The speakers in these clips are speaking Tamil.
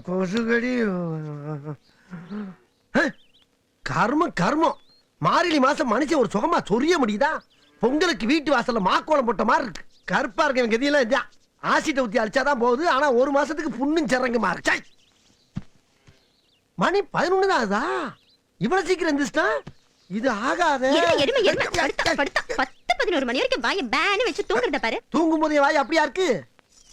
கொசுகடி. கர்மம் கர்மம். மார்கழி மாசம் மனுஷன் ஒரு சுகமா சொரிய முடியுதா? பொங்கலுக்கு வீட்டு வாசல்ல மாக்கோலம் போட்ட மாதிரி இருக்கு. கருப்பா இருக்க எனக்கு எதையெல்லாம் இல்லையா? ஆசிட்ட ஊத்தி அழிச்சாதான் போகுது. ஆனா ஒரு மாசத்துக்கு புண்ணும் சிறங்குமா இருக்கு. மணி 11 தான் ஆகுதா? இவ்வளவு சீக்கிரம் எந்திரிச்சிட்டா? இது ஆகாத. 10-11 மணி வரைக்கும் வாயை பேன்னு வச்சு தூங்குறத பாரு. தூங்கும் போதே வாய் அப்படியா இருக்கு?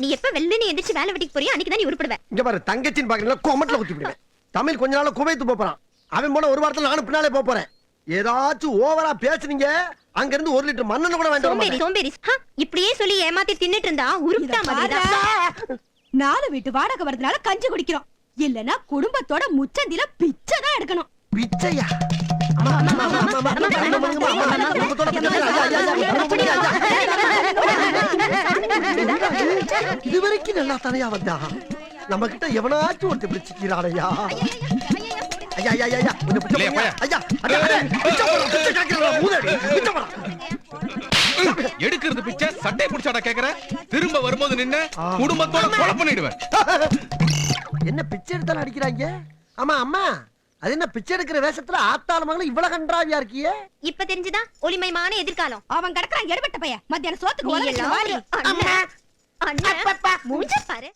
நீ எப்ப வெள்ளனே எந்திரிச்சு வேலை வெட்டிக்கு போறியோ அன்னைக்கு தான் நீ உருப்படுவேன். இங்க பாரு, தங்கச்சின்னு பாக்குறீங்களா? கோமட்ல குத்தி விடுவேன். தமிழ் கொஞ்ச நாள் குவைத்து போறான். அவன் போன ஒரு வாரத்துல நானும் பின்னாலே போறேன். ஏதாச்சும் ஓவரா பேசுனீங்க, அங்க இருந்து 1 லிட்டர் மண்ணெண்ணெய் கூட வேண்டாம். சோம்பேறி இப்படியே சொல்லி ஏமாத்தி தின்னுட்டு இருந்தா உருப்பிட்டா மாதிரிதான். 4 வீட்டு வாடகை வரதுனால கஞ்சி குடிக்கிறோம். இல்லனா குடும்பத்தோட முச்சந்தில பிச்சை தான் எடுக்கணும். பிச்சையா? இதுவரைக்கும் நல்லா தனியா வந்தா நம்ம கிட்ட எவனாச்சும் ஒருத்தர் பிடிச்சிக்கிறானையா? எடுக்கிறது பிச்சை சட்டை பிடிச்சாடா கேக்குற? திரும்ப வரும்போது நின்னு குடும்பத்தோட கொலை பண்ணிடுவேன். என்ன பிச்சை எடுத்தாலும் அடிக்கிறாங்க? ஆமா அம்மா, அது என்ன பிச்சை எடுக்கிற வேஷத்துல ஆத்தாள மகளும் இவ்வளவு கன்றாவியா இருக்கியே? இப்ப தெரிஞ்சுதான் ஒளிமயமான எதிர்காலம். அவன் கடக்குறான் எடுபட்ட பையன். மத்தியான சோத்துக்கு மூஞ்ச பாரு.